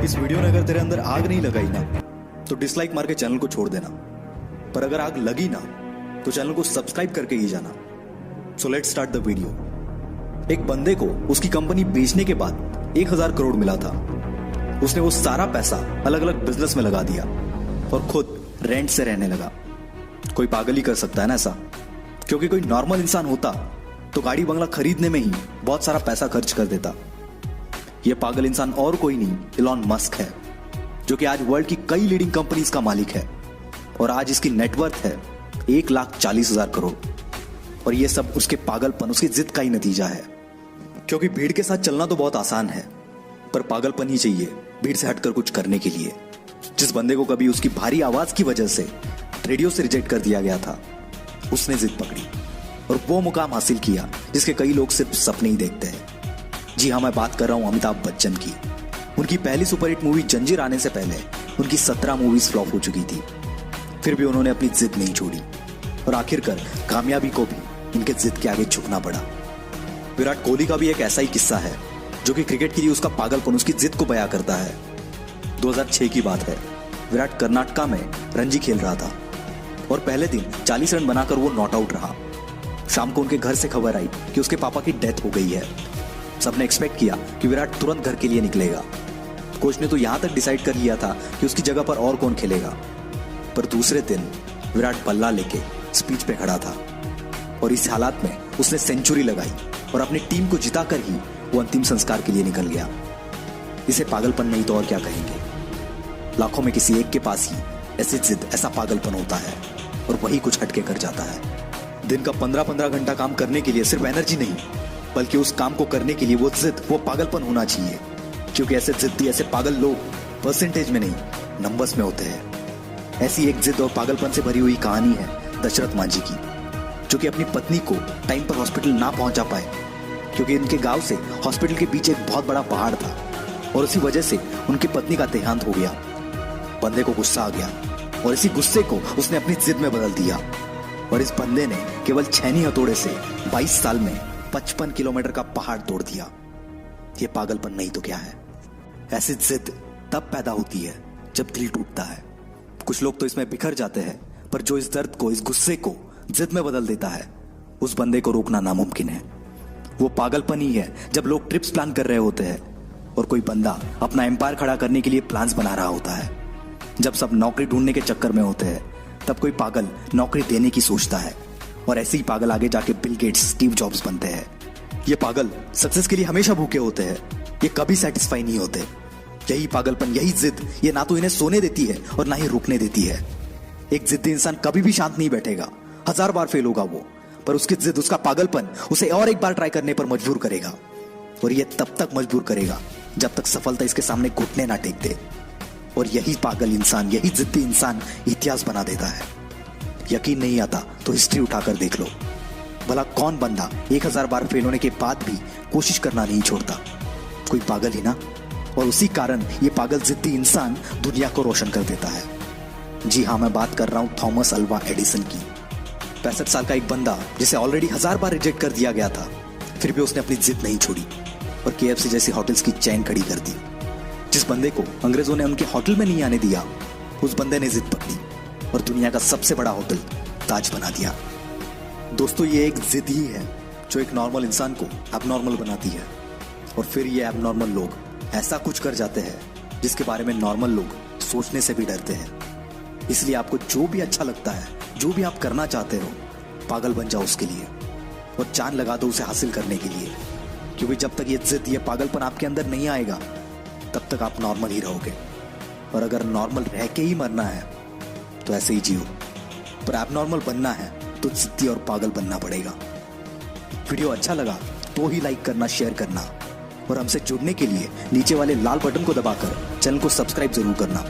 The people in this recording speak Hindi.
इस वीडियो ने अगर तेरे अंदर आग नहीं लगाई ना तो डिसलाइक मार के चैनल को छोड़ देना, पर अगर आग लगी ना तो चैनल को सब्सक्राइब करके ही जाना। So let's start the video. एक बंदे को उसकी कंपनी बेचने के बाद 1000 करोड़ मिला था। उसने वो सारा पैसा अलग अलग बिजनेस में लगा दिया और खुद रेंट से रहने लगा। कोई पागल ही कर सकता है ना ऐसा, क्योंकि कोई नॉर्मल इंसान होता तो गाड़ी बंगला खरीदने में ही बहुत सारा पैसा खर्च कर देता। यह पागल इंसान और कोई नहीं, इलॉन मस्क है, जो कि आज वर्ल्ड की कई लीडिंग कंपनीज का मालिक है और आज इसकी नेटवर्थ है 1,40,000 करोड़। और यह सब उसके पागलपन, उसकी जिद का ही नतीजा है। क्योंकि भीड़ के साथ चलना तो बहुत आसान है, पर पागलपन ही चाहिए भीड़ से हटकर कुछ करने के लिए। जिस बंदे को कभी उसकी भारी आवाज की वजह से रेडियो से रिजेक्ट कर दिया गया था, उसने जिद पकड़ी और वो मुकाम हासिल किया जिसके कई लोग सिर्फ सपने ही देखते हैं। जी हाँ, मैं बात कर रहा हूं अमिताभ बच्चन की। उनकी पहली सुपरहिट मूवी जंजीर आने से पहले उनकी 17 मूवीज फ्लॉप हो चुकी थी। फिर भी उन्होंने अपनी जिद नहीं छोड़ी और आखिरकार कामयाबी को भी उनके जिद के आगे झुकना पड़ा। विराट कोहली का भी एक ऐसा ही किस्सा है, जो कि क्रिकेट के लिए उसका पागलपन, उसकी जिद को बयां करता है। 2006 की बात है। विराट कर्नाटका में रणजी खेल रहा था और पहले दिन 40 रन बनाकर वो नॉट आउट रहा। शाम को उनके घर से खबर आई कि उसके पापा की डेथ हो गई है। सबने एक्सपेक्ट किया कि विराट तुरंत घर के लिए निकलेगा। कोच ने तो यहां तक डिसाइड कर लिया था कि उसकी जगह पर और कौन खेलेगा, पर दूसरे दिन विराट बल्ला लेके स्पीच पे खड़ा था और इस हालात में उसने सेंचुरी लगाई और अपनी टीम को जिताकर ही वो अंतिम संस्कार के लिए निकल गया। इसे पागलपन नहीं तो और क्या कहेंगे। लाखों में किसी एक के पास ही ऐसी जिद, ऐसा पागलपन होता है और वही कुछ हटके कर जाता है। दिन का 15-15 घंटा काम करने के लिए सिर्फ एनर्जी नहीं, बल्कि उस काम को करने के लिए वो जिद, वो पागलपन होना चाहिए। क्योंकि ऐसे जिद्दी, ऐसे पागल लोग परसेंटेज में नहीं, नंबर्स में होते हैं। ऐसी एक जिद और पागलपन से भरी हुई कहानी है दशरथ मांझी की, जो कि अपनी पत्नी को टाइम पर हॉस्पिटल ना पहुंचा पाए, क्योंकि इनके गांव से हॉस्पिटल के पीछे एक बहुत बड़ा पहाड़ था और उसी वजह से उनकी पत्नी का देहांत हो गया। बंदे को गुस्सा आ गया और इसी गुस्से को उसने अपनी जिद में बदल दिया और इस बंदे ने केवल छेनी हथौड़े से 22 साल में 55 किलोमीटर का पहाड़ तोड़ दिया। यह पागलपन नहीं तो क्या है। ऐसी जिद तब पैदा होती है जब दिल टूटता है। कुछ लोग तो इसमें बिखर जाते हैं, पर जो इस दर्द को, इस गुस्से को जिद में बदल देता है, उस बंदे को रोकना नामुमकिन है। वो पागलपन ही है जब लोग ट्रिप्स प्लान कर रहे होते हैं और कोई बंदा अपना एम्पायर खड़ा करने के लिए प्लान्स बना रहा होता है। जब सब नौकरी ढूंढने के चक्कर में होते हैं, तब कोई पागल नौकरी देने की सोचता है और ऐसे ही पागल आगे जाके बिल गेट्स, स्टीव जॉब्स बनते हैं। ये पागल सक्सेस के लिए हमेशा भूखे होते हैं, ये कभी सेटिस्फाई नहीं होते। यही पागलपन, यही जिद, ये ना तो इन्हें सोने देती है और ना ही रुकने देती है। एक जिद्दी इंसान कभी भी शांत नहीं बैठेगा, 1000 बार फेल होगा वो, पर उसकी जिद, उसका पागलपन उसे और एक बार ट्राई करने पर मजबूर करेगा। और ये तब तक मजबूर करेगा जब तक सफलता इसके सामने घुटने ना टेक दे। और यही पागल इंसान, यही जिद्दी इंसान इतिहास बना देता है। यकीन नहीं आता तो हिस्ट्री उठाकर देख लो। भला कौन बंदा 1000 बार फेल होने के बाद भी कोशिश करना नहीं छोड़ता? कोई पागल ही ना। और उसी कारण ये पागल जिद्दी इंसान दुनिया को रोशन कर देता है। जी हाँ, मैं बात कर रहा हूं थॉमस अल्वा एडिसन की। 65 साल का एक बंदा जिसे ऑलरेडी 1000 बार रिजेक्ट कर दिया गया था, फिर भी उसने अपनी जिद नहीं छोड़ी और KFC जैसी होटल्स की चेन खड़ी कर दी। जिस बंदे को अंग्रेजों ने उनके होटल में नहीं आने दिया, उस बंदे ने जिद पकड़ी और दुनिया का सबसे बड़ा होटल ताज बना दिया। दोस्तों, ये एक जिद ही है जो एक नॉर्मल इंसान को एबनॉर्मल बनाती है और फिर ये एबनॉर्मल लोग ऐसा कुछ कर जाते हैं जिसके बारे में नॉर्मल लोग सोचने से भी डरते हैं। इसलिए आपको जो भी अच्छा लगता है, जो भी आप करना चाहते हो, पागल बन जाओ उसके लिए और जान लगा दो उसे हासिल करने के लिए। क्योंकि जब तक ये जिद, ये पागलपन आपके अंदर नहीं आएगा, तब तक आप नॉर्मल ही रहोगे। और अगर नॉर्मल रह के ही मरना है तो ऐसे ही जियो, पर एबनॉर्मल बनना है तो जिद्दी और पागल बनना पड़ेगा। वीडियो अच्छा लगा तो ही लाइक करना, शेयर करना और हमसे जुड़ने के लिए नीचे वाले लाल बटन को दबाकर चैनल को सब्सक्राइब जरूर करना।